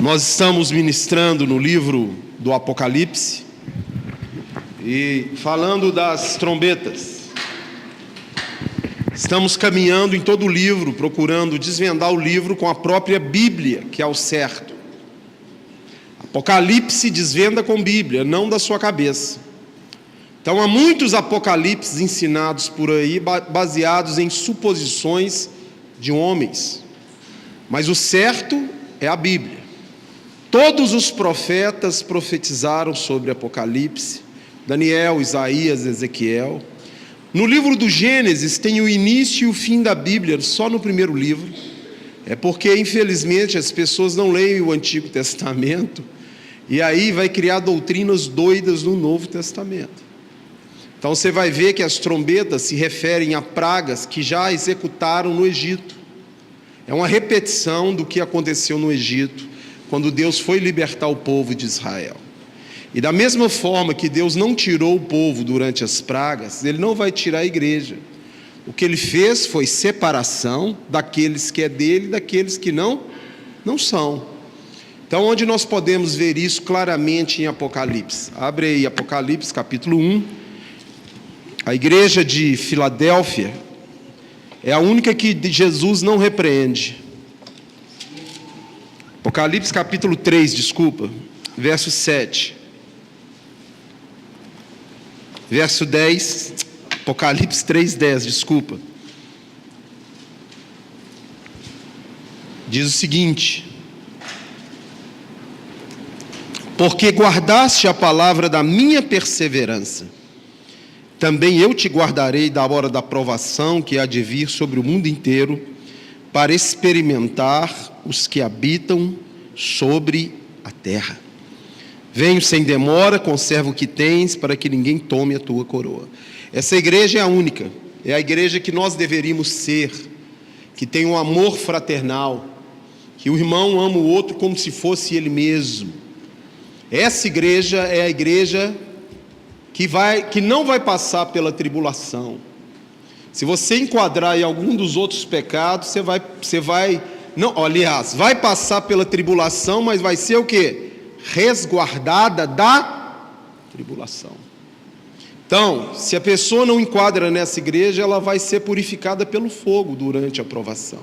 Nós estamos ministrando no livro do Apocalipse e falando das trombetas. Estamos caminhando em todo o livro, procurando desvendar o livro com a própria Bíblia, que é o certo. Apocalipse desvenda com Bíblia, não da sua cabeça. Então há muitos apocalipses ensinados por aí, baseados em suposições de homens. Mas o certo é a Bíblia. Todos os profetas profetizaram sobre Apocalipse, Daniel, Isaías, Ezequiel. No livro do Gênesis tem o início e o fim da Bíblia, só no primeiro livro. É porque, infelizmente, as pessoas não leem o Antigo Testamento, e aí vai criar doutrinas doidas no Novo Testamento. Então você vai ver que as trombetas se referem a pragas que já executaram no Egito. É uma repetição do que aconteceu no Egito, quando Deus foi libertar o povo de Israel. E da mesma forma que Deus não tirou o povo durante as pragas, Ele não vai tirar a igreja. O que Ele fez foi separação daqueles que é dele e daqueles que não são. Então, onde nós podemos ver isso claramente em Apocalipse? Abre aí Apocalipse capítulo 1. A igreja de Filadélfia é a única que Jesus não repreende. Apocalipse capítulo 3, verso 7. Verso 10, Apocalipse 3:10, diz o seguinte: porque guardaste a palavra da minha perseverança, também eu te guardarei da hora da provação que há de vir sobre o mundo inteiro, para experimentar os que habitam sobre a terra. Venho sem demora, conserva o que tens, para que ninguém tome a tua coroa. Essa igreja é a única, é a igreja que nós deveríamos ser, que tem um amor fraternal, que o irmão ama o outro como se fosse ele mesmo. Essa igreja é a igreja que não vai passar pela tribulação. Se você enquadrar em algum dos outros pecados, vai passar pela tribulação, mas vai ser o quê? Resguardada da tribulação. Então, se a pessoa não enquadra nessa igreja, ela vai ser purificada pelo fogo durante a provação.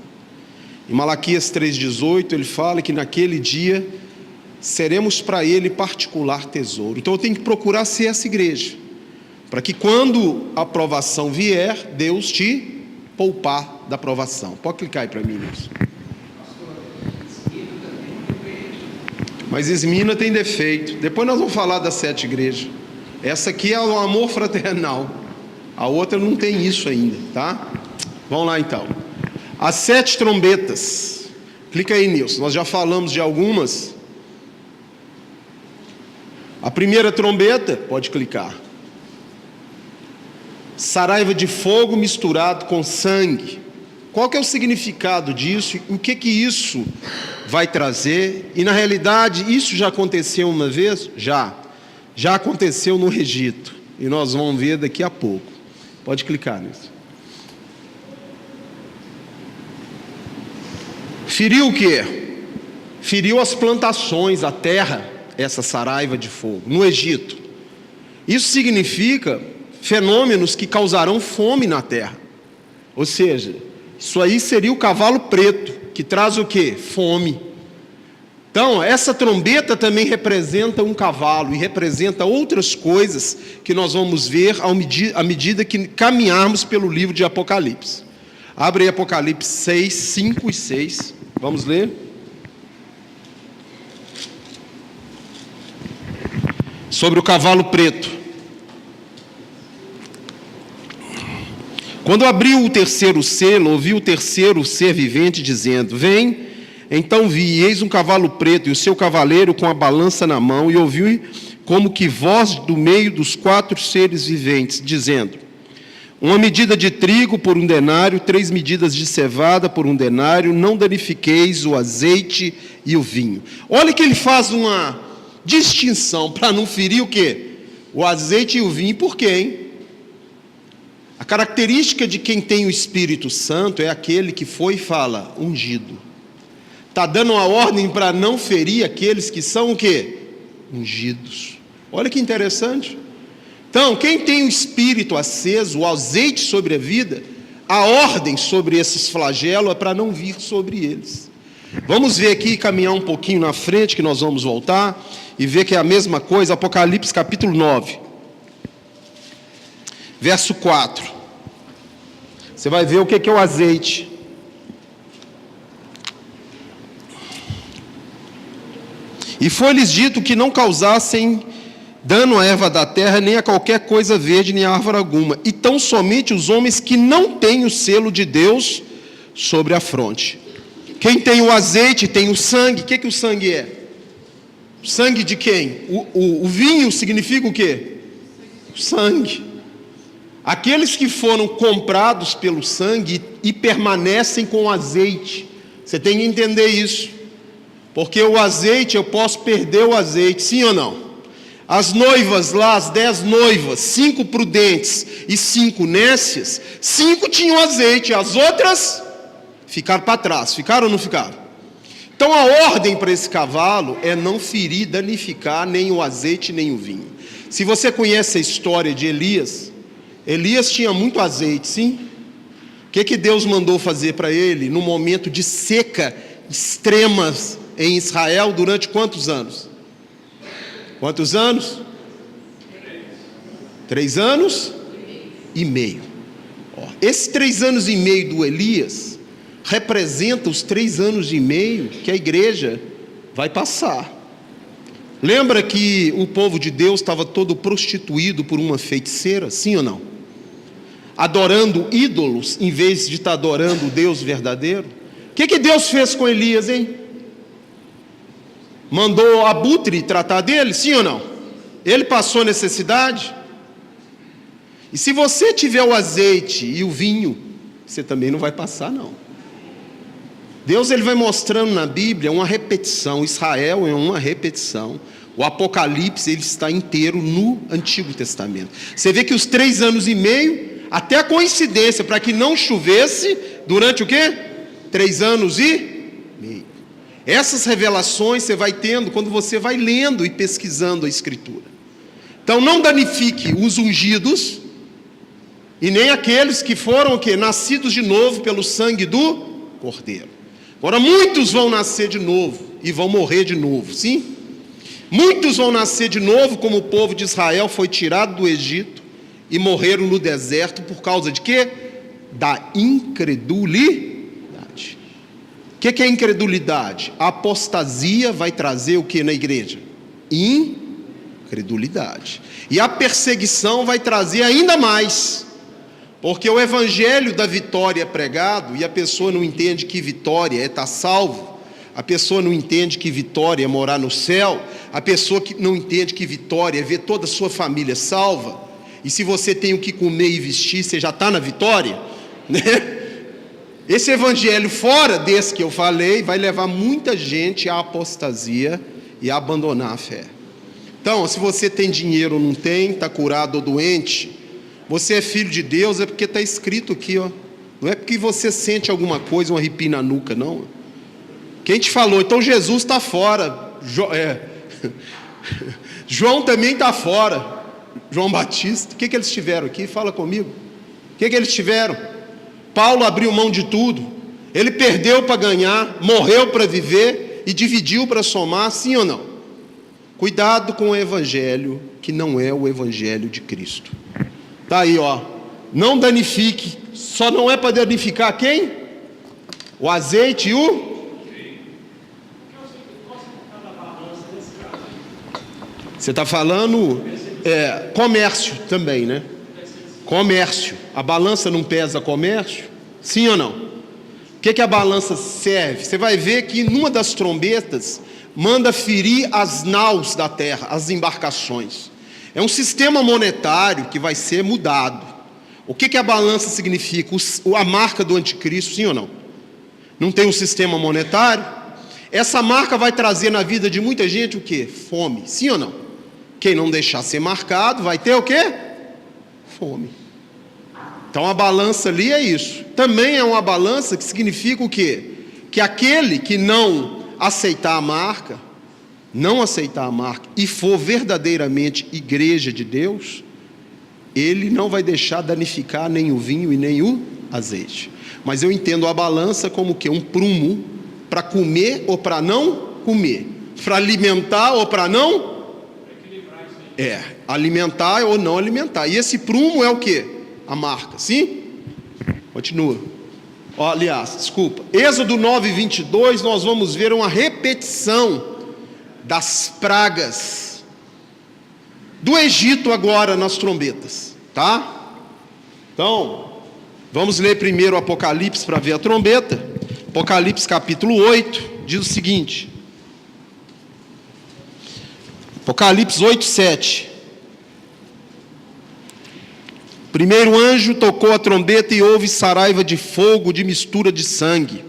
Em Malaquias 3:18, ele fala que naquele dia seremos para ele particular tesouro. Então eu tenho que procurar ser essa igreja, para que quando a provação vier, Deus te poupar da provação. Pode clicar aí para mim, Nilson. Mas Esmina tem defeito. Depois nós vamos falar das 7 igrejas. Essa aqui é o amor fraternal. A outra não tem isso ainda, tá? Vamos lá então. As 7 trombetas. Clica aí, Nilson. Nós já falamos de algumas. A primeira trombeta, pode clicar. Saraiva de fogo misturado com sangue. Qual que é o significado disso? O que isso vai trazer? E na realidade, isso já aconteceu uma vez? Já aconteceu no Egito. E nós vamos ver daqui a pouco. Pode clicar nisso. Feriu o quê? Feriu as plantações, a terra, essa saraiva de fogo, no Egito. Isso significa fenômenos que causarão fome na terra. Ou seja, isso aí seria o cavalo preto, que traz o quê? Fome. Então, essa trombeta também representa um cavalo e representa outras coisas que nós vamos ver à medida que caminharmos pelo livro de Apocalipse. Abre aí Apocalipse 6, 5 e 6. Vamos ler? Sobre o cavalo preto. Quando abriu o terceiro selo, ouvi o terceiro ser vivente dizendo: vem. Então vi, e eis um cavalo preto, e o seu cavaleiro com a balança na mão, e ouvi como que voz do meio dos 4 seres viventes, dizendo: uma medida de trigo por 1 denário, 3 medidas de cevada por 1 denário, não danifiqueis o azeite e o vinho. Olha que ele faz uma distinção para não ferir o quê? O azeite e o vinho. Por quê, hein? A característica de quem tem o Espírito Santo é aquele que foi e fala, ungido. Está dando uma ordem para não ferir aqueles que são o quê? Ungidos. Olha que interessante. Então, quem tem o espírito aceso, o azeite sobre a vida, a ordem sobre esses flagelos é para não vir sobre eles. Vamos ver aqui, caminhar um pouquinho na frente, que nós vamos voltar, e ver que é a mesma coisa, Apocalipse capítulo 9, verso 4. Você vai ver o que é o azeite. E foi-lhes dito que não causassem dano à erva da terra, nem a qualquer coisa verde, nem a árvore alguma, e tão somente os homens que não têm o selo de Deus sobre a fronte. Quem tem o azeite tem o sangue. O que o sangue é? O sangue de quem? O vinho significa o quê? O sangue. Aqueles que foram comprados pelo sangue e permanecem com o azeite. Você tem que entender isso. Porque o azeite, eu posso perder o azeite, sim ou não? As noivas lá, as 10 noivas, 5 prudentes e 5 nécias, 5 tinham azeite, as outras ficaram para trás. Ficaram ou não ficaram? Então a ordem para esse cavalo é não ferir, danificar nem o azeite nem o vinho. Se você conhece a história de Elias, Elias tinha muito azeite, sim? O que Deus mandou fazer para ele no momento de seca extremas em Israel durante quantos anos? Quantos anos? 3 anos e meio. Esses 3 anos e meio do Elias representa os 3 anos e meio que a igreja vai passar. Lembra que o povo de Deus estava todo prostituído por uma feiticeira, sim ou não? Adorando ídolos em vez de estar adorando o Deus verdadeiro. O que Deus fez com Elias, hein? Mandou abutre tratar dele, sim ou não? Ele passou necessidade? E se você tiver o azeite e o vinho, você também não vai passar, não. Deus ele vai mostrando na Bíblia uma repetição. Israel é uma repetição. O Apocalipse ele está inteiro no Antigo Testamento. Você vê que os 3 anos e meio, até a coincidência, para que não chovesse, durante o quê? 3 anos e meio. Essas revelações você vai tendo quando você vai lendo e pesquisando a Escritura. Então não danifique os ungidos, e nem aqueles que foram o quê? Nascidos de novo pelo sangue do Cordeiro. Agora muitos vão nascer de novo e vão morrer de novo, sim? Muitos vão nascer de novo, como o povo de Israel foi tirado do Egito e morreram no deserto por causa de quê? Da incredulidade. O que é incredulidade? A apostasia vai trazer o que na igreja? Incredulidade. E a perseguição vai trazer ainda mais. Porque o evangelho da vitória é pregado e a pessoa não entende que vitória é estar salvo, a pessoa não entende que vitória é morar no céu, a pessoa que não entende que vitória é ver toda a sua família salva, e se você tem o que comer e vestir, você já está na vitória, né? Esse evangelho fora desse que eu falei vai levar muita gente à apostasia e a abandonar a fé. Então, se você tem dinheiro ou não tem, está curado ou doente, você é filho de Deus, é porque está escrito aqui, ó. Não é porque você sente alguma coisa, um arrepio na nuca, não. Quem te falou? Então Jesus está fora. João também está fora. João Batista. O que eles tiveram aqui? Fala comigo. O que eles tiveram? Paulo abriu mão de tudo. Ele perdeu para ganhar, morreu para viver e dividiu para somar, sim ou não? Cuidado com o evangelho que não é o evangelho de Cristo. Está aí, ó. Não danifique. Só não é para danificar quem? O azeite e o... Você está falando comércio também, né? Comércio. A balança não pesa comércio? Sim ou não? O que a balança serve? Você vai ver que numa das trombetas manda ferir as naus da terra, as embarcações. É um sistema monetário que vai ser mudado. O que a balança significa? A marca do anticristo, sim ou não? Não tem um sistema monetário? Essa marca vai trazer na vida de muita gente o quê? Fome, sim ou não? Quem não deixar ser marcado vai ter o quê? Fome. Então a balança ali é isso. Também é uma balança que significa o quê? que aquele que não aceitar a marca e for verdadeiramente igreja de Deus, ele não vai deixar danificar nem o vinho e nem o azeite. Mas eu entendo a balança como que um prumo para comer ou para não comer, para alimentar ou para não alimentar ou não alimentar. E esse prumo é o que? A marca, sim? Continua. Êxodo 9:22, nós vamos ver uma repetição das pragas do Egito agora nas trombetas, tá? Então, vamos ler primeiro o Apocalipse para ver a trombeta. Apocalipse capítulo 8, diz o seguinte. Apocalipse 8:7. Primeiro anjo tocou a trombeta e houve saraiva de fogo de mistura de sangue,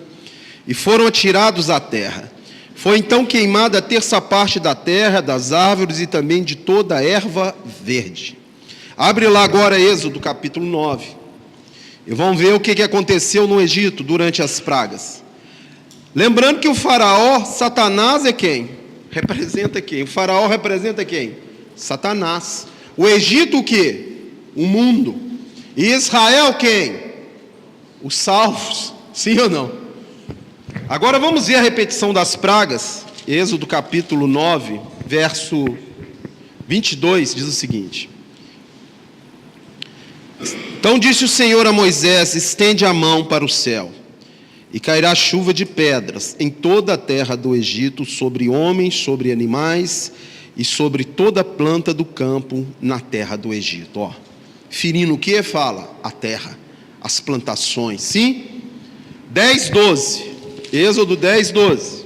e foram atirados à terra. Foi então queimada a terça parte da terra, das árvores e também de toda a erva verde. Abre lá agora Êxodo capítulo 9. E vamos ver o que aconteceu no Egito durante as pragas. Lembrando que o faraó, Satanás é quem? Representa quem? O faraó representa quem? Satanás. O Egito o quê? O mundo. E Israel quem? Os salvos. Sim ou não? Agora vamos ver a repetição das pragas. Êxodo capítulo 9, verso 22, diz o seguinte. Então disse o Senhor a Moisés: estende a mão para o céu, e cairá chuva de pedras em toda a terra do Egito, sobre homens, sobre animais, e sobre toda planta do campo na terra do Egito. Ferindo o que fala? A terra, as plantações, sim? 10:12, Êxodo 10:12.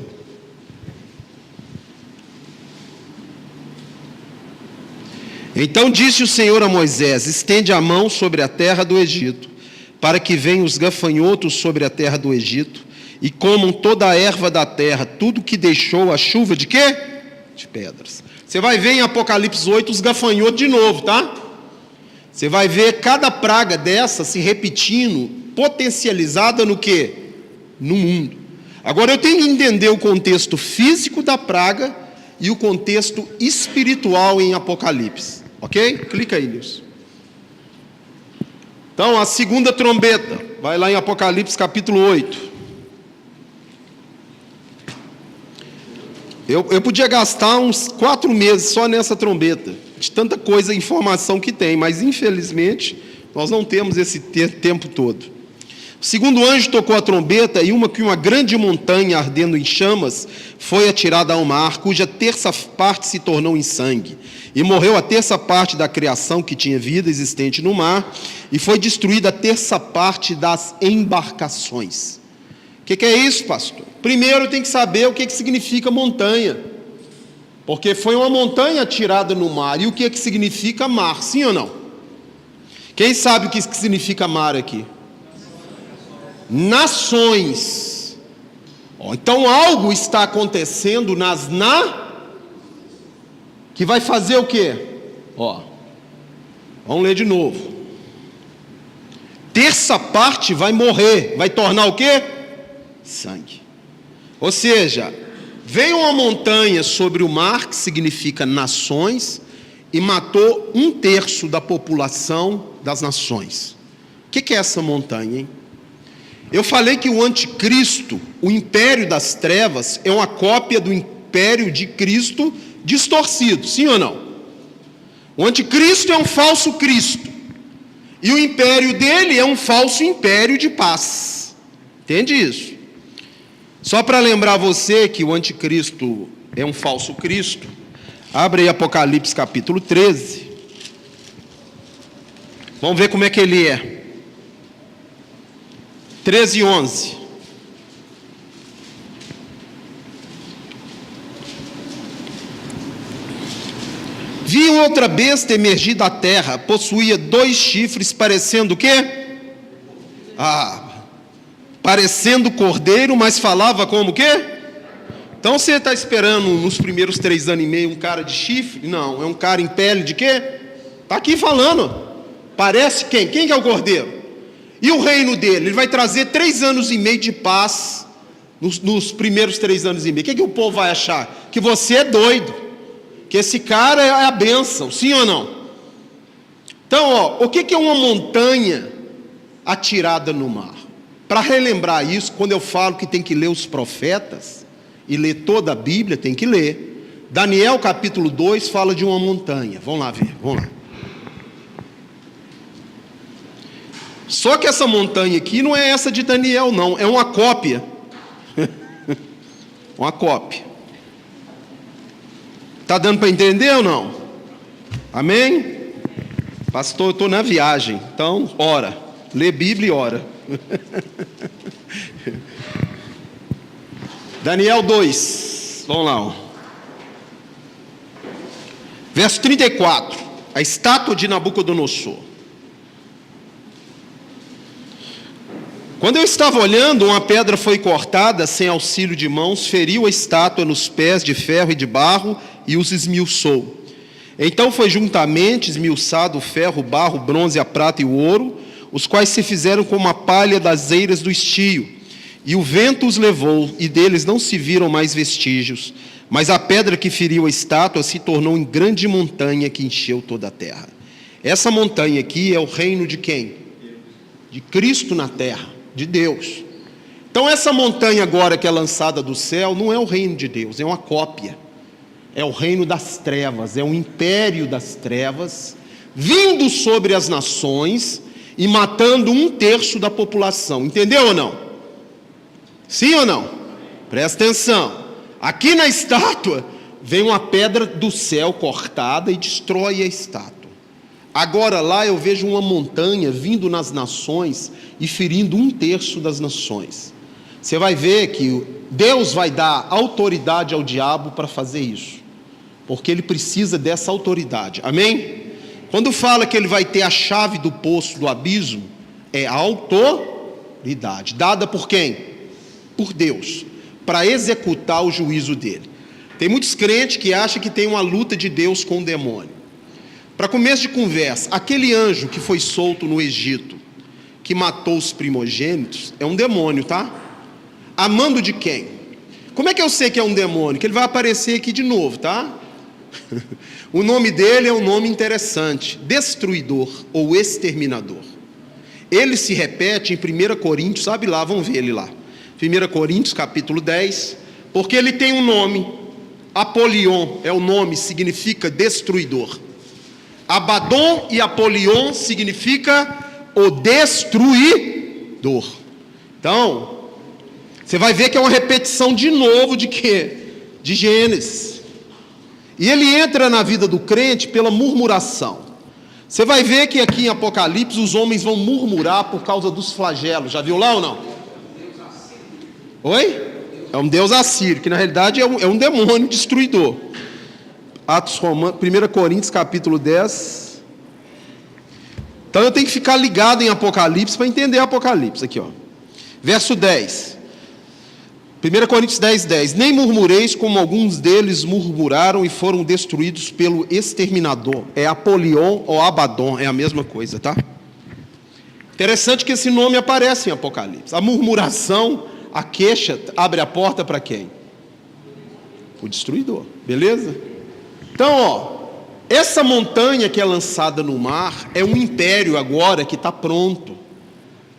Então disse o Senhor a Moisés: estende a mão sobre a terra do Egito, para que venham os gafanhotos sobre a terra do Egito, e comam toda a erva da terra, tudo que deixou a chuva de quê? De pedras. Você vai ver em Apocalipse 8 os gafanhotos de novo, tá? Você vai ver cada praga dessa se repetindo, potencializada no quê? No mundo. Agora eu tenho que entender o contexto físico da praga e o contexto espiritual em Apocalipse. Ok? Clica aí, Nilson. Então, a segunda trombeta, vai lá em Apocalipse capítulo 8. Eu podia gastar uns 4 meses só nessa trombeta, de tanta coisa, informação que tem, mas infelizmente nós não temos esse tempo todo. O segundo anjo tocou a trombeta, e uma grande montanha ardendo em chamas foi atirada ao mar, cuja terça parte se tornou em sangue. E morreu a terça parte da criação que tinha vida existente no mar, e foi destruída a terça parte das embarcações. O que é isso, pastor? Primeiro tem que saber o que significa montanha, porque foi uma montanha atirada no mar. E o que significa mar, sim ou não? Quem sabe o que significa mar aqui? Nações. Então algo está acontecendo que vai fazer o quê? Vamos ler de novo. Terça parte vai morrer, vai tornar o quê? Sangue. Ou seja, veio uma montanha sobre o mar, que significa nações, e matou 1/3 da população das nações. O que é essa montanha, hein? Eu falei que o anticristo, o império das trevas, é uma cópia do império de Cristo distorcido, sim ou não? O anticristo é um falso Cristo, e o império dele é um falso império de paz. Entende isso? Só para lembrar você que o anticristo é um falso Cristo, abre aí Apocalipse capítulo 13. Vamos ver como é que ele é. 13:11. Vi outra besta emergir da terra, possuía 2 chifres, parecendo o quê? Parecendo cordeiro, mas falava como o quê? Então você está esperando nos primeiros 3 anos e meio um cara de chifre? Não, é um cara em pele de quê? Está aqui falando. Parece quem? Quem que é o cordeiro? E o reino dele? Ele vai trazer 3 anos e meio de paz nos primeiros 3 anos e meio? O que o povo vai achar? Que você é doido, que esse cara é a bênção, sim ou não? Então, o que é uma montanha atirada no mar? Para relembrar isso, quando eu falo que tem que ler os profetas, e ler toda a Bíblia, tem que ler. Daniel capítulo 2 fala de uma montanha. Vamos lá ver, vamos lá. Só que essa montanha aqui não é essa de Daniel, não. É uma cópia. Uma cópia. Está dando para entender ou não? Amém? Pastor, eu estou na viagem. Então, ora. Lê Bíblia e ora. Daniel 2. Vamos lá. Ó. Verso 34. A estátua de Nabucodonosor. Quando eu estava olhando, uma pedra foi cortada, sem auxílio de mãos, feriu a estátua nos pés de ferro e de barro e os esmiuçou. Então foi juntamente esmiuçado o ferro, o barro, o bronze, a prata e o ouro, os quais se fizeram como a palha das eiras do estio. E o vento os levou, e deles não se viram mais vestígios. Mas a pedra que feriu a estátua se tornou em grande montanha que encheu toda a terra. Essa montanha aqui é o reino de quem? De Cristo na terra. De Deus. Então essa montanha agora que é lançada do céu não é o reino de Deus, é uma cópia. É o reino das trevas, é o império das trevas, vindo sobre as nações e matando 1/3 da população. Entendeu ou não? Sim ou não? Presta atenção. Aqui na estátua vem uma pedra do céu cortada e destrói a estátua. Agora lá eu vejo uma montanha vindo nas nações e ferindo 1/3 das nações. Você vai ver que Deus vai dar autoridade ao diabo para fazer isso, porque ele precisa dessa autoridade, amém? Quando fala que ele vai ter a chave do poço do abismo, é a autoridade, dada por quem? Por Deus, para executar o juízo dele. Tem muitos crentes que acham que tem uma luta de Deus com o demônio. Para começo de conversa, aquele anjo que foi solto no Egito, que matou os primogênitos, é um demônio, tá? Amando de quem? Como é que eu sei que é um demônio? Que ele vai aparecer aqui de novo, tá? O nome dele é um nome interessante, destruidor ou exterminador. Ele se repete em 1 Coríntios, sabe lá, vamos ver ele lá. 1 Coríntios capítulo 10, porque ele tem um nome, Apolion, é o nome, significa destruidor. Abaddon e Apolion significa o destruidor. Então, você vai ver que é uma repetição de novo de quê? De Gênesis. E ele entra na vida do crente pela murmuração. Você vai ver que aqui em Apocalipse os homens vão murmurar por causa dos flagelos. Já viu lá ou não? Oi? É um deus assírio, que na realidade é um demônio destruidor. Atos Romanos, 1 Coríntios capítulo 10. Então eu tenho que ficar ligado em Apocalipse para entender Apocalipse. Aqui, ó. Verso 10. 1 Coríntios 10, 10. Nem murmureis como alguns deles murmuraram e foram destruídos pelo exterminador. É Apolion ou Abaddon, é a mesma coisa, tá? Interessante que esse nome aparece em Apocalipse. A murmuração, a queixa, abre a porta para quem? O destruidor, beleza? Então, ó, essa montanha que é lançada no mar é um império agora que está pronto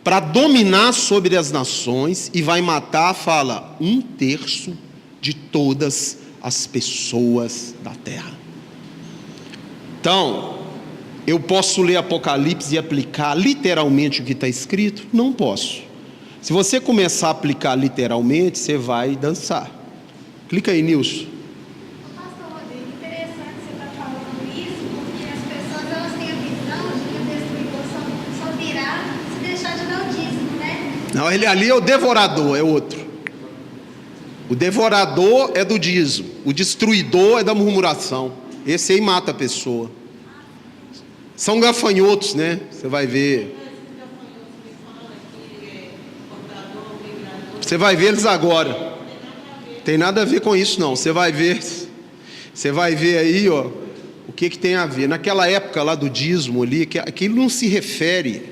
para dominar sobre as nações e vai matar, fala, 1/3 de todas as pessoas da terra. Então, eu posso ler Apocalipse e aplicar literalmente o que está escrito? Não posso. Se você começar a aplicar literalmente, você vai dançar. Clica aí, Nilson. Não, ele ali é o devorador, é outro. O devorador é do dízimo, o destruidor é da murmuração. Esse aí mata a pessoa. São gafanhotos, né? Você vai ver. Você vai ver eles agora. Tem nada a ver com isso não. Você vai ver aí, ó, o que tem a ver. Naquela época lá do dízimo ali, que aquilo não se refere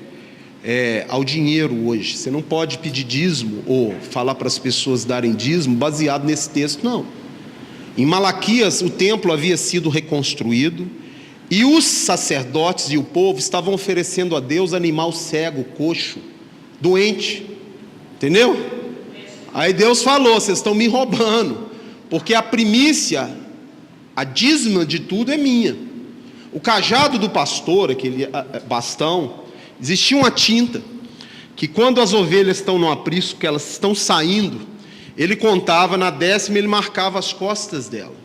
ao dinheiro hoje. Você não pode pedir dízimo ou falar para as pessoas darem dízimo baseado nesse texto, não. Em Malaquias, o templo havia sido reconstruído e os sacerdotes e o povo estavam oferecendo a Deus animal cego, coxo, doente. Entendeu? Aí Deus falou: vocês estão me roubando, porque a primícia, a dízima de tudo é minha. O cajado do pastor, aquele bastão, existia uma tinta, que quando as ovelhas estão no aprisco, que elas estão saindo, ele contava, na 10ª ele marcava as costas dela.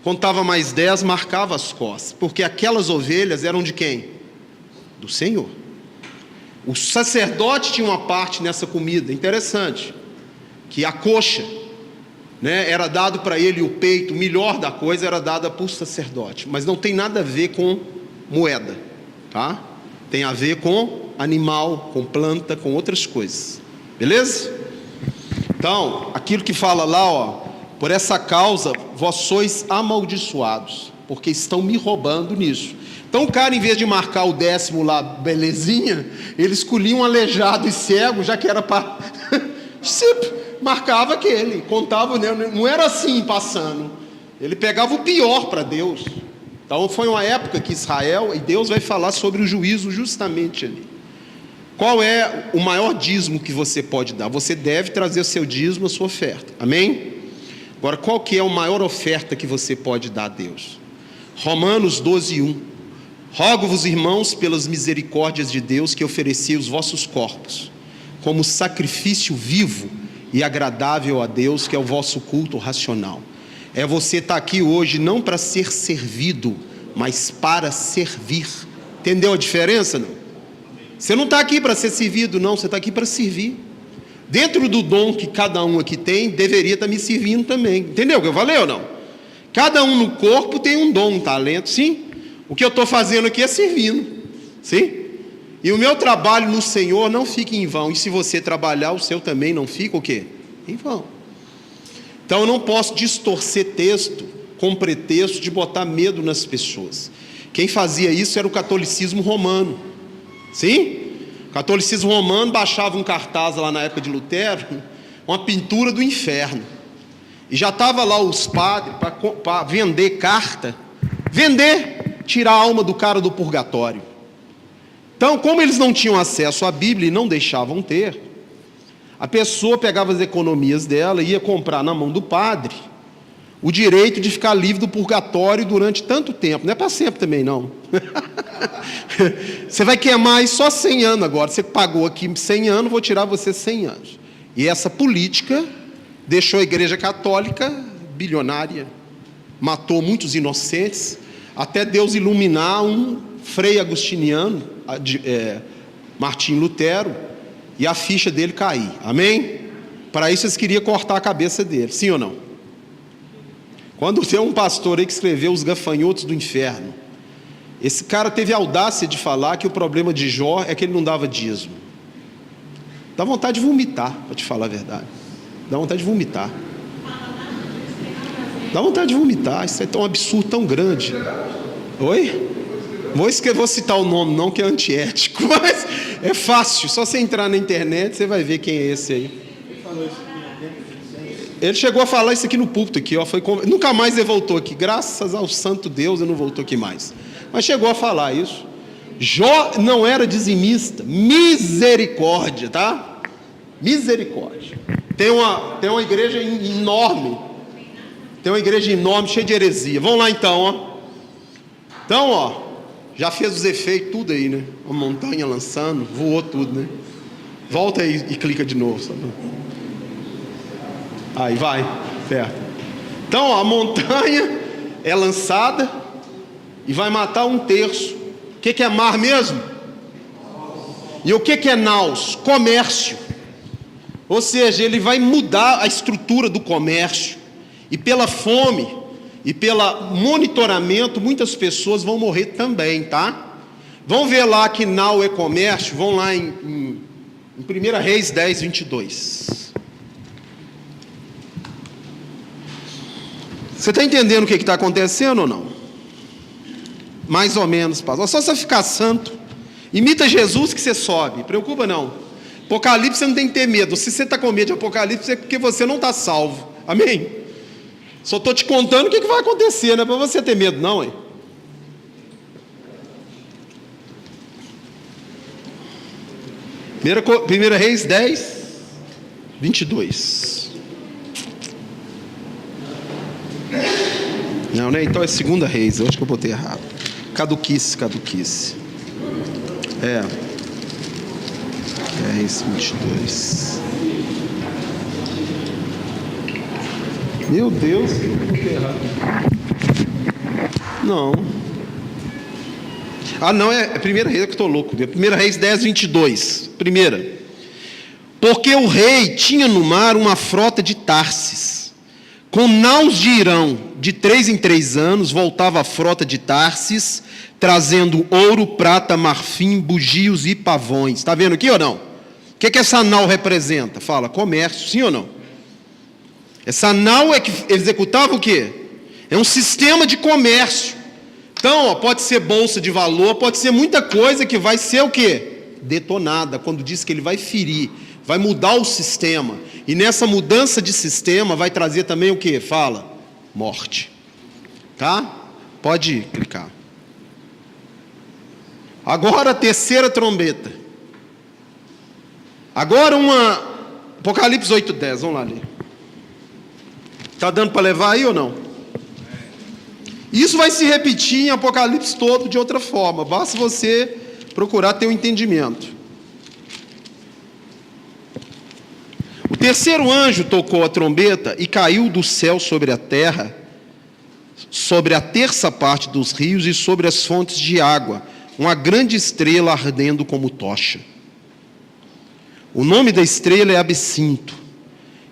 Contava mais 10, marcava as costas, porque aquelas ovelhas eram de quem? Do Senhor. O sacerdote tinha uma parte nessa comida, interessante, que a coxa, era dado para ele, o peito, o melhor da coisa era dada para o sacerdote, mas não tem nada a ver com moeda, tá? Tem a ver com animal, com planta, com outras coisas, beleza? Então, aquilo que fala lá, por essa causa vós sois amaldiçoados, porque estão me roubando nisso. Então o cara, em vez de marcar o 10º lá, belezinha, ele escolhia um aleijado e cego, já que era para... marcava aquele, contava, não era assim passando. Ele pegava o pior para Deus. Então foi uma época que Israel, e Deus vai falar sobre o juízo justamente ali. Qual é o maior dízimo que você pode dar? Você deve trazer o seu dízimo, a sua oferta. Amém? Agora, qual que é a maior oferta que você pode dar a Deus? Romanos 12:1. Rogo-vos, irmãos, pelas misericórdias de Deus, que ofereci os vossos corpos como sacrifício vivo e agradável a Deus, que é o vosso culto racional. É você estar aqui hoje não para ser servido, mas para servir. Entendeu a diferença, não? Você não está aqui para ser servido, não, você está aqui para servir. Dentro do dom que cada um aqui tem, deveria estar me servindo também. Entendeu o que eu falei ou não? Cada um no corpo tem um dom, um talento, sim. O que eu estou fazendo aqui é servindo, sim. E o meu trabalho no Senhor não fica em vão. E se você trabalhar, o seu também não fica o quê? Em vão. Então eu não posso distorcer texto com pretexto de botar medo nas pessoas. Quem fazia isso era o catolicismo romano. Sim? O catolicismo romano baixava um cartaz lá na época de Lutero, uma pintura do inferno. E já estava lá os padres para vender carta, tirar a alma do cara do purgatório. Então, como eles não tinham acesso à Bíblia e não deixavam ter, a pessoa pegava as economias dela e ia comprar na mão do padre o direito de ficar livre do purgatório durante tanto tempo. Não é para sempre também, não. Você vai queimar só 100 anos agora. Você pagou aqui 100 anos, vou tirar você 100 anos. E essa política deixou a Igreja Católica bilionária, matou muitos inocentes, até Deus iluminar um frei agostiniano, Martim Lutero, e a ficha dele cair. Amém? Para isso eles queriam cortar a cabeça dele, sim ou não? Quando tem um pastor aí que escreveu Os Gafanhotos do Inferno, esse cara teve a audácia de falar que o problema de Jó é que ele não dava dízimo. Dá vontade de vomitar, para te falar a verdade. Dá vontade de vomitar. Dá vontade de vomitar. Isso é tão absurdo, tão grande. Oi? Vou citar o nome não, que é antiético, mas é fácil. Só você entrar na internet, você vai ver quem é esse aí. Ele chegou a falar isso aqui no púlpito, aqui, ó, nunca mais ele voltou aqui. Graças ao santo Deus, ele não voltou aqui mais. Mas chegou a falar isso. Jó não era dizimista. Misericórdia, tá? Misericórdia. Tem uma igreja enorme. Tem uma igreja enorme, cheia de heresia. Vamos lá então, ó. Então, ó, já fez os efeitos tudo aí, né? Uma montanha lançando, voou tudo, né? Volta aí e clica de novo. Sabe? Aí vai, certo. Então, ó, a montanha é lançada e vai matar 1/3. O que é mar mesmo? E o que é naus? Comércio. Ou seja, ele vai mudar a estrutura do comércio. E pela fome e pelo monitoramento, muitas pessoas vão morrer também, tá? Vão ver lá que nau é comércio, vão lá em 1 Reis 10, 22. Você está entendendo o que está acontecendo ou não? Mais ou menos, pastor. Só você ficar santo. Imita Jesus que você sobe, preocupa não. Apocalipse você não tem que ter medo. Se você está com medo de Apocalipse é porque você não está salvo. Amém? Só estou te contando o que vai acontecer, não é para você ter medo não, hein? 1 Reis 10, 22. Não, né? Então é 2 Reis, eu acho que eu botei errado. Caduquice. 10, 22. Meu Deus, eu botei errado. Não. Não, é 1 Reis que eu estou louco. 1 Reis 10, 22. Primeira. Porque o rei tinha no mar uma frota de Tarsis, com naus de Irão, de 3 em 3 anos, voltava a frota de Tarsis, trazendo ouro, prata, marfim, bugios e pavões. Está vendo aqui ou não? O que essa nau representa? Fala, comércio, sim ou não? Essa nau é que executava o quê? É um sistema de comércio. Então, pode ser bolsa de valor, pode ser muita coisa que vai ser o quê? Detonada, quando diz que ele vai ferir, vai mudar o sistema. E nessa mudança de sistema vai trazer também o quê? Fala, morte. Tá? Pode clicar. Agora a terceira trombeta. Agora Apocalipse 8:10, vamos lá ler. Está dando para levar aí ou não? Isso vai se repetir em Apocalipse todo de outra forma. Basta você procurar ter um entendimento. O terceiro anjo tocou a trombeta e caiu do céu sobre a terra, sobre a terça parte dos rios e sobre as fontes de água, uma grande estrela ardendo como tocha. O nome da estrela é Absinto,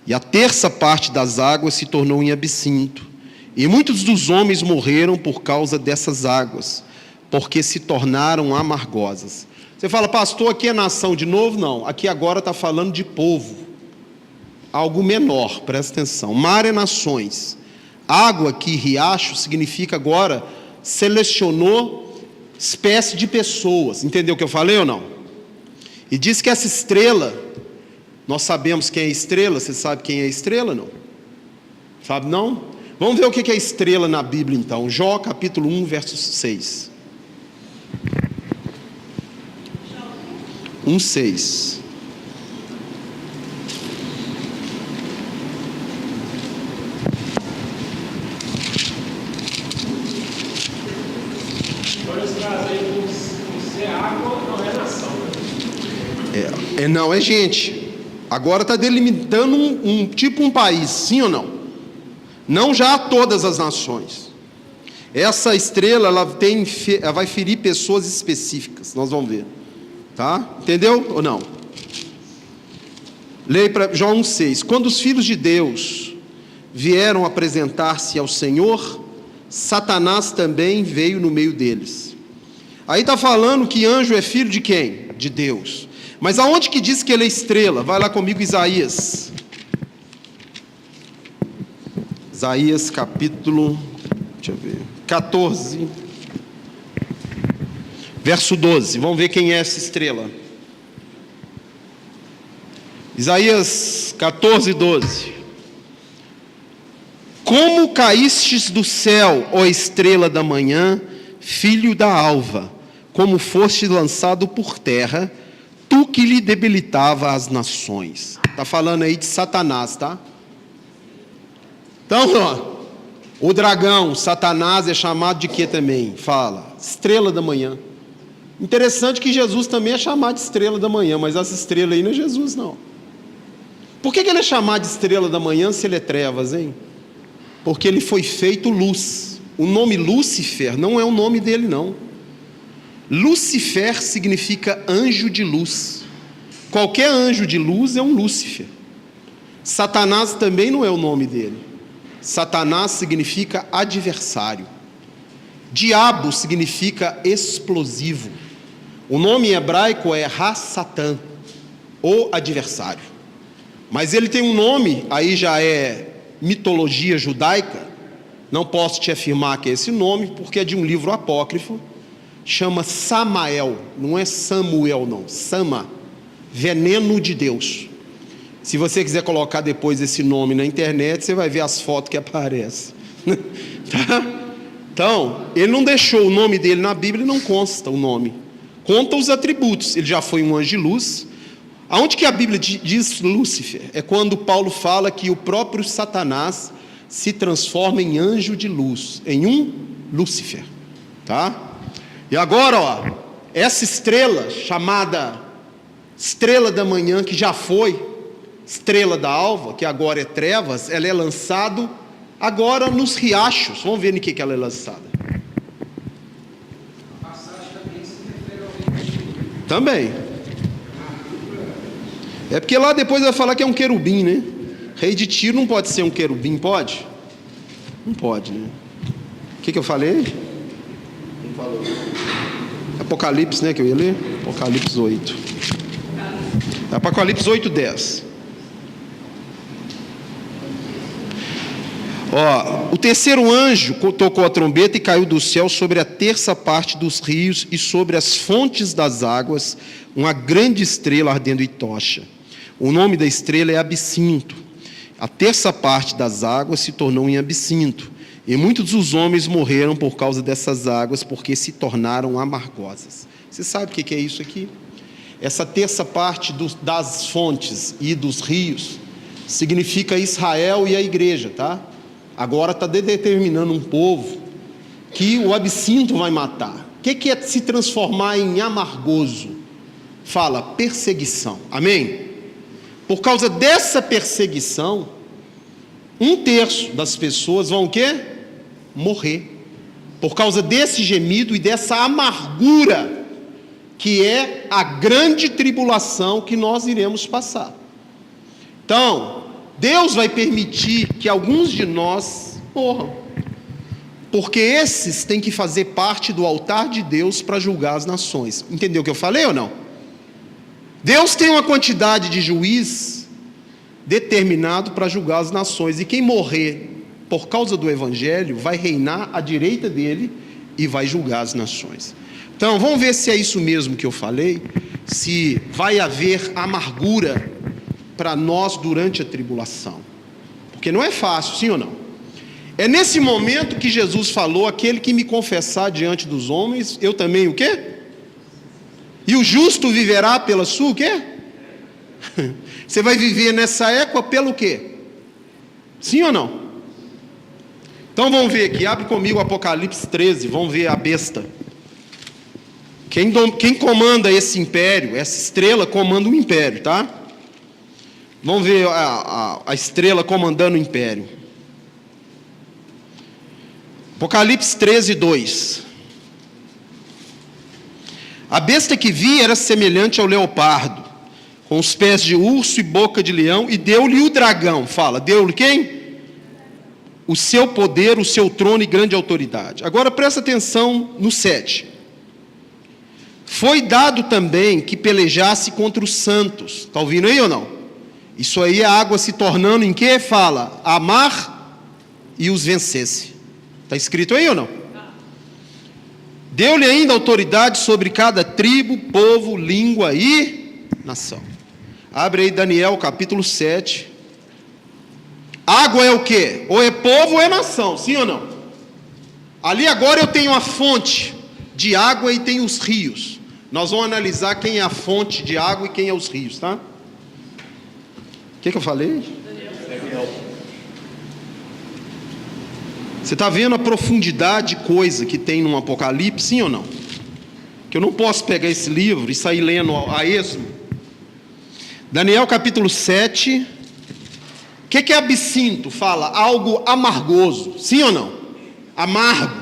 e a terça parte das águas se tornou em absinto. E muitos dos homens morreram por causa dessas águas, porque se tornaram amargosas. Você fala, pastor, aqui é nação de novo? Não, aqui agora está falando de povo. Algo menor, presta atenção. Mar é nações. Água aqui, riacho, significa agora, selecionou espécie de pessoas. Entendeu o que eu falei ou não? E diz que essa estrela, nós sabemos quem é a estrela, você sabe quem é a estrela, não? Sabe não? Vamos ver o que é estrela na Bíblia então. Jó capítulo 1, verso 6. 1:6. Se é água, não é nação. Não, é gente. Agora está delimitando um país, sim ou não? Não já todas as nações. Essa estrela, ela vai ferir pessoas específicas. Nós vamos ver. Tá? Entendeu ou não? Leia para Jó 1:6. Quando os filhos de Deus vieram apresentar-se ao Senhor, Satanás também veio no meio deles. Aí está falando que anjo é filho de quem? De Deus. Mas aonde que diz que ele é estrela? Vai lá comigo, Isaías. Isaías capítulo 14, verso 12. Vamos ver quem é essa estrela. Isaías 14, 12. Como caístes do céu, ó estrela da manhã, filho da alva, como foste lançado por terra, tu que lhe debilitava as nações. Está falando aí de Satanás, tá? Então, o dragão, Satanás, é chamado de quê também? Fala, estrela da manhã. Interessante que Jesus também é chamado de estrela da manhã, mas essa estrela aí não é Jesus, não. Por que ele é chamado de estrela da manhã se ele é trevas, hein? Porque ele foi feito luz. O nome Lúcifer não é o nome dele, não. Lucifer significa anjo de luz. Qualquer anjo de luz é um Lúcifer. Satanás também não é o nome dele. Satanás significa adversário. Diabo significa explosivo. O nome em hebraico é Ha-Satã, o adversário. Mas ele tem um nome, aí já é mitologia judaica. Não posso te afirmar que é esse nome, porque é de um livro apócrifo, chama Samael, não é Samuel não, Sama, veneno de Deus. Se você quiser colocar depois esse nome na internet, você vai ver as fotos que aparecem. Tá? Então, ele não deixou o nome dele na Bíblia, não consta o nome. Conta os atributos. Ele já foi um anjo de luz. Aonde que a Bíblia diz Lúcifer? É quando Paulo fala que o próprio Satanás se transforma em anjo de luz, em um Lúcifer. Tá? E agora, ó, essa estrela chamada estrela da manhã, que já foi estrela da alva, que agora é trevas, ela é lançada agora nos riachos. Vamos ver em que ela é lançada. Também. É porque lá depois vai falar que é um querubim, né? Rei de Tiro não pode ser um querubim, pode? Não pode, né? O que eu falei? Não falou. Apocalipse, né, que eu ia ler? Apocalipse 8. Apocalipse 8:10. Ó, o terceiro anjo tocou a trombeta e caiu do céu sobre a terça parte dos rios e sobre as fontes das águas, uma grande estrela ardendo e tocha. O nome da estrela é Absinto. A terça parte das águas se tornou em absinto, e muitos dos homens morreram por causa dessas águas, porque se tornaram amargosas. Você sabe o que é isso aqui? Essa terça parte das fontes e dos rios significa Israel e a igreja, tá? Agora está determinando um povo que o absinto vai matar. O que é se transformar em amargoso? Fala, perseguição. Amém? Por causa dessa perseguição, 1/3 das pessoas vão o quê? Morrer. Por causa desse gemido e dessa amargura, que é a grande tribulação que nós iremos passar. Então, Deus vai permitir que alguns de nós morram, porque esses têm que fazer parte do altar de Deus para julgar as nações. Entendeu o que eu falei ou não? Deus tem uma quantidade de juiz determinado para julgar as nações, e quem morrer por causa do Evangelho vai reinar à direita dele e vai julgar as nações. Então, vamos ver se é isso mesmo que eu falei, se vai haver amargura para nós durante a tribulação, porque não é fácil, sim ou não? É nesse momento que Jesus falou: aquele que me confessar diante dos homens, eu também o quê? E o justo viverá pela sua o quê? Você vai viver nessa época pelo quê? Sim ou não? Então vamos ver aqui, abre comigo Apocalipse 13, vamos ver a besta. Quem comanda esse império, essa estrela comanda o império, tá? Vamos ver a estrela comandando o império. Apocalipse 13:2. A besta que vi era semelhante ao leopardo, com os pés de urso e boca de leão, e deu-lhe o dragão. Fala, deu-lhe quem? O seu poder, o seu trono e grande autoridade. Agora presta atenção no 7. Foi dado também que pelejasse contra os santos. Está ouvindo aí ou não? Isso aí é a água se tornando em quê? Fala, a mar e os vencesse. Está escrito aí ou não? Deu-lhe ainda autoridade sobre cada tribo, povo, língua e nação. Abre aí Daniel capítulo 7. Água é o quê? Ou é povo ou é nação, sim ou não? Ali agora eu tenho a fonte de água e tenho os rios. Nós vamos analisar quem é a fonte de água e quem é os rios, tá? O que eu falei? Daniel. Você está vendo a profundidade de coisa que tem no Apocalipse, sim ou não? Que eu não posso pegar esse livro e sair lendo a esmo. Daniel capítulo 7. O que é absinto? Fala, algo amargoso, sim ou não? Amargo.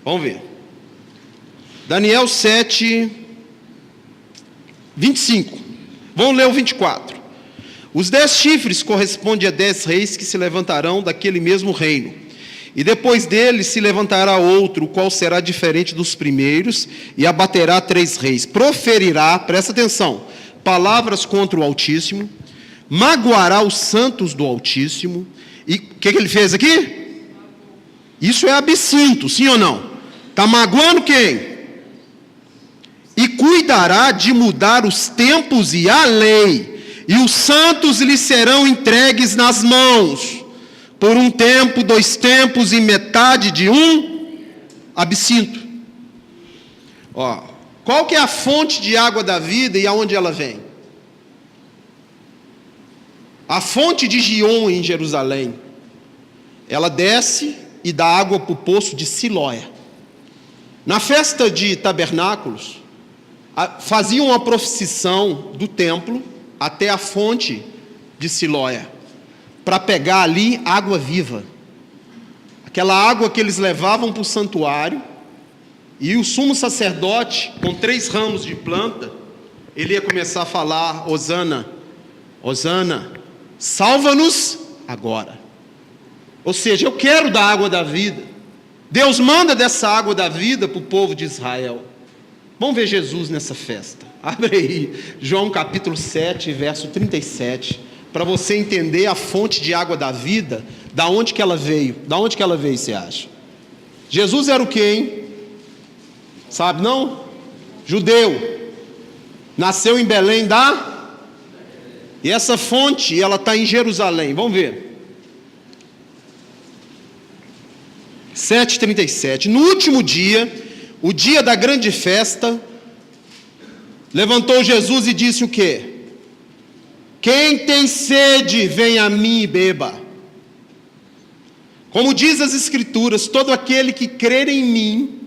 Vamos ver. Daniel 7, 25. Vamos ler o 24. Os 10 chifres correspondem a 10 reis que se levantarão daquele mesmo reino. E depois dele se levantará outro, o qual será diferente dos primeiros, e abaterá 3 reis. Proferirá, presta atenção, palavras contra o Altíssimo, magoará os santos do Altíssimo. E o que ele fez aqui? Isso é absinto, sim ou não? Está magoando quem? e cuidará de mudar os tempos e a lei, e os santos lhe serão entregues nas mãos, por um tempo, 2 tempos e metade de um absinto. Ó, qual que é a fonte de água da vida e aonde ela vem? A fonte de Gion em Jerusalém, ela desce e dá água para o poço de Silóia. Na festa de tabernáculos, faziam uma procissão do templo até a fonte de Silóia, para pegar ali água viva. Aquela água que eles levavam para o santuário, e o sumo sacerdote, com 3 ramos de planta, ele ia começar a falar: Hosana, Hosana, salva-nos agora. Ou seja, eu quero da água da vida. Deus manda dessa água da vida para o povo de Israel. Vamos ver Jesus nessa festa. Abre aí, João capítulo 7, verso 37, para você entender a fonte de água da vida, da onde que ela veio. Da onde que ela veio, você acha? Jesus era o quê, hein? Sabe não? Judeu. Nasceu em Belém E essa fonte, ela está em Jerusalém. Vamos ver. 7:37. No último dia, o dia da grande festa, levantou Jesus e disse o quê? Quem tem sede, vem a mim e beba. Como diz as Escrituras, todo aquele que crer em mim,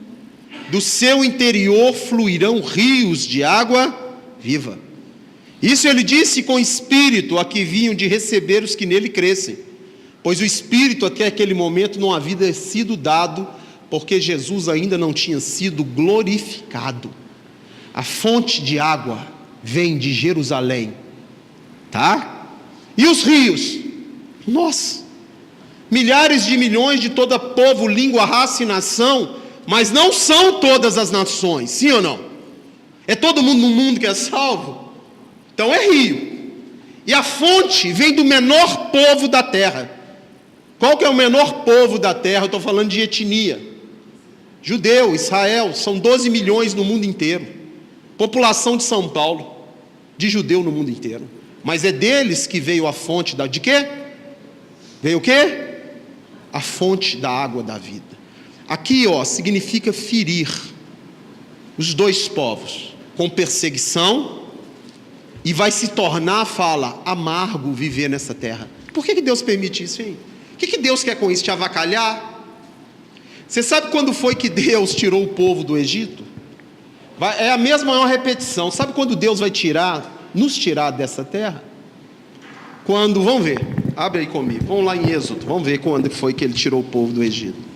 do seu interior fluirão rios de água viva. Isso ele disse com espírito a que vinham de receber os que nele crescem, pois o espírito até aquele momento não havia sido dado, porque Jesus ainda não tinha sido glorificado. A fonte de água vem de Jerusalém, tá? E os rios? Nossa, milhares de milhões de todo povo, língua, raça e nação, mas não são todas as nações, sim ou não? É todo mundo no mundo que é salvo? Então é rio. E a fonte vem do menor povo da terra. Qual que é o menor povo da terra? Eu estou falando de etnia. Judeu, Israel, são 12 milhões no mundo inteiro. População de São Paulo, de judeu no mundo inteiro. Mas é deles que veio a fonte de quê? Veio o quê? A fonte da água da vida. Aqui, ó, significa ferir os 2 povos com perseguição, e vai se tornar, fala, amargo viver nessa terra. Por que Deus permite isso, hein? O que Deus quer com isso? Te avacalhar? Você sabe quando foi que Deus tirou o povo do Egito? É a mesma, maior repetição. Sabe quando Deus vai nos tirar dessa terra? Quando, vamos ver, abre aí comigo, vamos lá em Êxodo, vamos ver quando foi que ele tirou o povo do Egito.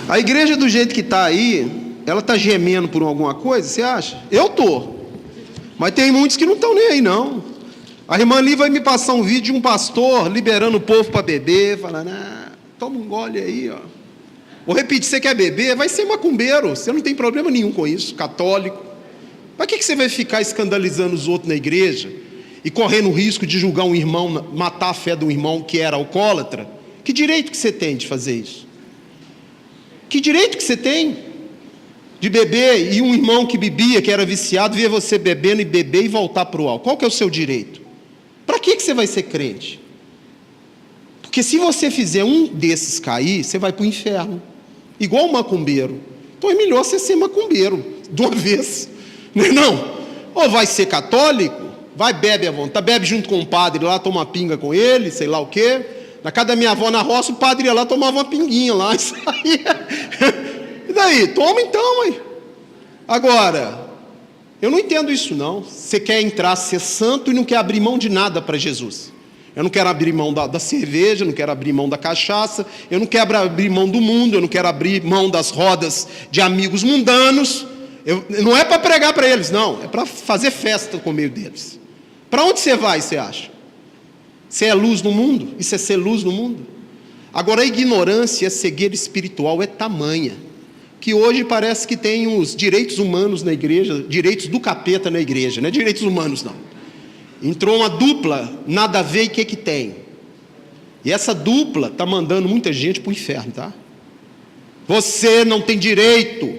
A igreja do jeito que está aí, ela está gemendo por alguma coisa, você acha? Eu estou, mas tem muitos que não estão nem aí não. A irmã ali vai me passar um vídeo de um pastor liberando o povo para beber, falando, toma um gole aí, ó. Vou repetir, você quer beber? Vai ser macumbeiro, você não tem problema nenhum com isso, católico. Para que você vai ficar escandalizando os outros na igreja e correndo o risco de julgar um irmão, matar a fé de um irmão que era alcoólatra? Que direito que você tem de fazer isso? Que direito que você tem de beber e um irmão que bebia, que era viciado, via você bebendo e beber e voltar para o álcool? Qual que é o seu direito? Para que você vai ser crente? Porque se você fizer um desses cair, você vai para o inferno, igual o macumbeiro. Então é melhor você ser macumbeiro de uma vez, não? Ou vai ser católico, vai, bebe à vontade, bebe junto com o padre lá, toma uma pinga com ele, sei lá o quê. Na casa da minha avó na roça, o padre ia lá, tomava uma pinguinha lá e saía. E daí? Toma então, aí. Agora, eu não entendo isso não. Você quer entrar, ser santo e não quer abrir mão de nada para Jesus. Eu não quero abrir mão da cerveja, eu não quero abrir mão da cachaça, eu não quero abrir mão do mundo, eu não quero abrir mão das rodas de amigos mundanos. Não é para pregar para eles, não. É para fazer festa com o meio deles. Para onde você vai, você acha? Você é luz no mundo? Isso é ser luz no mundo? Agora, a ignorância e a cegueira espiritual é tamanha, que hoje parece que tem os direitos humanos na igreja, direitos do capeta na igreja, não é direitos humanos não. Entrou uma dupla, nada a ver, e o que tem? E essa dupla está mandando muita gente para o inferno, tá? Você não tem direito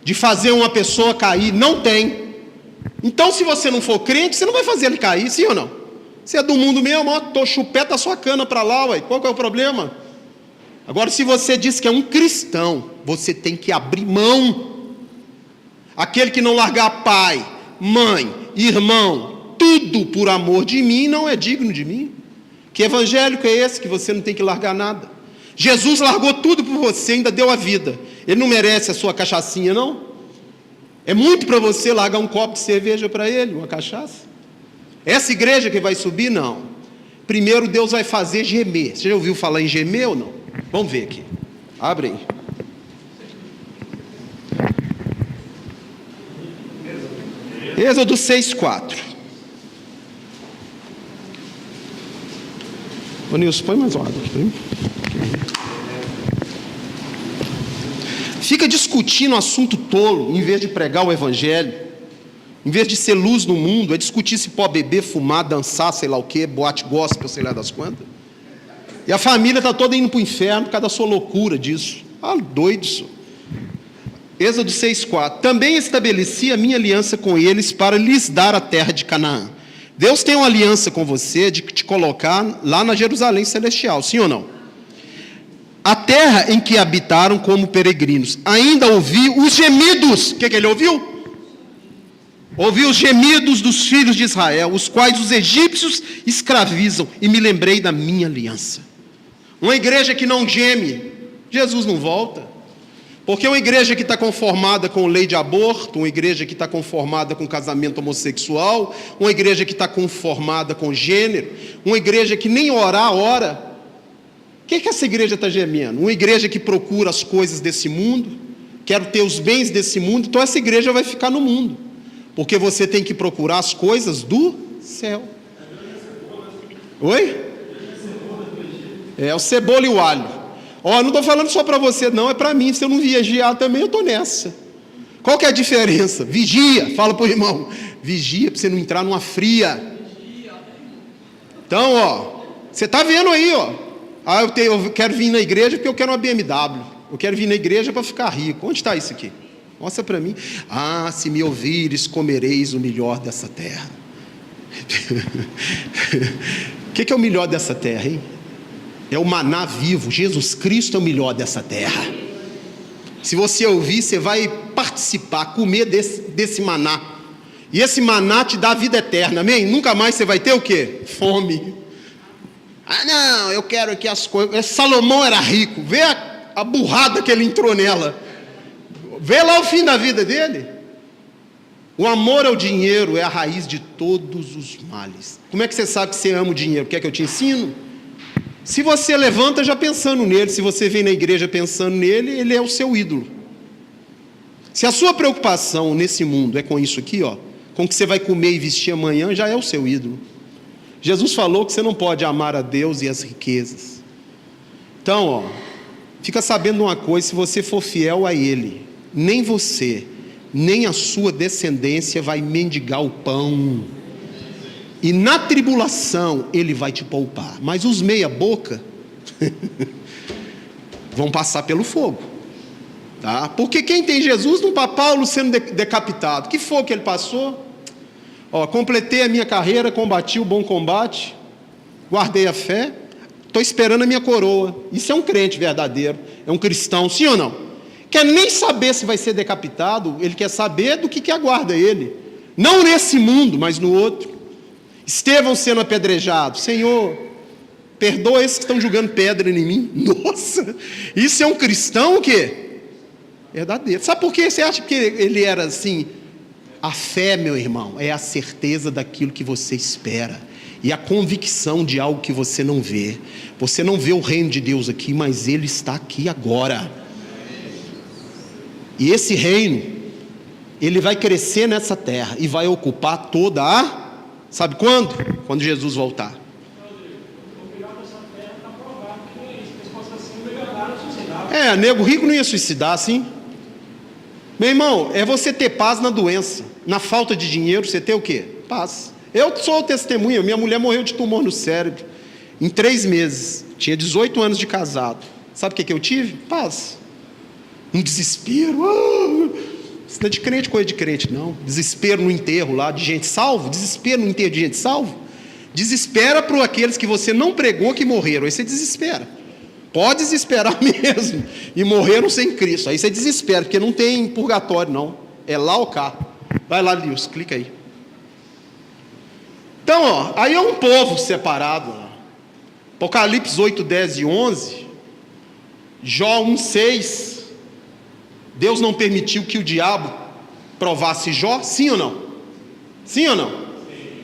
de fazer uma pessoa cair, não tem. Então, se você não for crente, você não vai fazer ele cair, sim ou não? Você é do mundo mesmo, ó, chupeta a sua cana para lá, ué. Qual que é o problema? Agora, se você diz que é um cristão, você tem que abrir mão. Aquele que não largar pai, mãe, irmão, tudo por amor de mim, não é digno de mim. Que evangélico é esse que você não tem que largar nada? Jesus largou tudo por você, ainda deu a vida. Ele não merece a sua cachaçinha, não? É muito para você largar um copo de cerveja para ele, uma cachaça? Essa igreja que vai subir, não. Primeiro Deus vai fazer gemer. Você já ouviu falar em gemer ou não? Vamos ver aqui. Abre aí. Êxodo 6:4. Ô Nilson, põe mais uma água aqui para mim. Fica discutindo assunto tolo, em vez de pregar o evangelho, em vez de ser luz no mundo, é discutir se pode beber, fumar, dançar, sei lá o que, boate gospel, sei lá das quantas. E a família está toda indo para o inferno por causa da sua loucura disso. Ah, doido isso. Êxodo 6:4. Também estabeleci a minha aliança com eles para lhes dar a terra de Canaã. Deus tem uma aliança com você de te colocar lá na Jerusalém celestial, sim ou não? A terra em que habitaram como peregrinos. Ainda ouvi os gemidos. O que ele ouviu? Ouvi os gemidos dos filhos de Israel, os quais os egípcios escravizam, e me lembrei da minha aliança. Uma igreja que não geme, Jesus não volta. Porque uma igreja que está conformada com lei de aborto, uma igreja que está conformada com casamento homossexual, uma igreja que está conformada com gênero, uma igreja que nem orar, ora. O que essa igreja está gemendo? Uma igreja que procura as coisas desse mundo, quer ter os bens desse mundo, então essa igreja vai ficar no mundo. Porque você tem que procurar as coisas do céu. Oi? É o cebola e o alho. Ó, não estou falando só para você, não, é para mim. Se eu não vigiar também, eu estou nessa. Qual que é a diferença? Vigia, fala para o irmão. Vigia para você não entrar numa fria. Então, ó, você está vendo aí, ó. Ah, eu quero vir na igreja porque eu quero uma BMW. Eu quero vir na igreja para ficar rico. Onde está isso aqui? Mostra para mim. Ah, se me ouvires, comereis o melhor dessa terra. O que é o melhor dessa terra, hein? É o maná vivo. Jesus Cristo é o melhor dessa terra. Se você ouvir, você vai participar, comer desse maná. E esse maná te dá a vida eterna, amém? Nunca mais você vai ter o quê? Fome. Ah, não, eu quero que as coisas... Salomão era rico. Vê a burrada que ele entrou nela. Vê lá o fim da vida dele. O amor ao dinheiro é a raiz de todos os males. Como é que você sabe que você ama o dinheiro? Quer que eu te ensino? Se você levanta já pensando nele, se você vem na igreja pensando nele, ele é o seu ídolo. Se a sua preocupação nesse mundo é com isso aqui, ó, com o que você vai comer e vestir amanhã, já é o seu ídolo. Jesus falou que você não pode amar a Deus e as riquezas. Então, ó, fica sabendo uma coisa, se você for fiel a Ele, nem você, nem a sua descendência vai mendigar o pão. E na tribulação Ele vai te poupar. Mas os meia boca vão passar pelo fogo. Tá? Porque quem tem Jesus não está Paulo sendo decapitado. Que fogo que ele passou? Ó, completei a minha carreira, combati o bom combate, guardei a fé, estou esperando a minha coroa. Isso é um crente verdadeiro, é um cristão, sim ou não? Quer nem saber se vai ser decapitado, ele quer saber do que aguarda ele. Não nesse mundo, mas no outro. Estevão sendo apedrejado, Senhor, perdoa esses que estão jogando pedra em mim. Nossa, isso é um cristão o quê? Verdadeiro. Sabe por quê? Você acha que ele era assim? A fé, meu irmão, é a certeza daquilo que você espera e a convicção de algo que você não vê. Você não vê o reino de Deus aqui, mas ele está aqui agora. E esse reino, ele vai crescer nessa terra e vai ocupar toda a... Sabe quando? Quando Jesus voltar. É, nego rico não ia suicidar assim. Meu irmão, é você ter paz na doença. Na falta de dinheiro, você ter o quê? Paz. Eu sou testemunha, minha mulher morreu de tumor no cérebro. Em 3 meses. Tinha 18 anos de casado. Sabe o que eu tive? Paz. Um desespero. Isso não é de crente, coisa de crente, não. Desespero no enterro lá de gente salva. Desespero no enterro de gente salva. Desespera para aqueles que você não pregou que morreram. Aí você desespera. Pode desesperar mesmo. E morreram sem Cristo. Aí você desespera, porque não tem purgatório, não. É lá ou cá. Vai lá, Lius, clica aí. Então, aí é um povo separado. Apocalipse 8, 10 e 11. Jó 1, 6. Deus não permitiu que o diabo provasse Jó? Sim ou não? Sim ou não? Sim.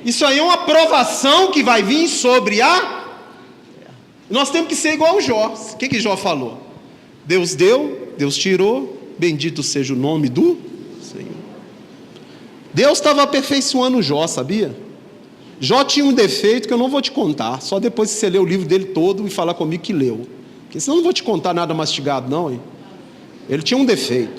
Isso aí é uma provação que vai vir sobre a... Nós temos que ser igual ao Jó. O que Jó falou? Deus deu, Deus tirou, bendito seja o nome do Senhor. Deus estava aperfeiçoando Jó, sabia? Jó tinha um defeito que eu não vou te contar, só depois que você ler o livro dele todo e falar comigo que leu. Porque senão eu não vou te contar nada mastigado, não, hein? Ele tinha um defeito.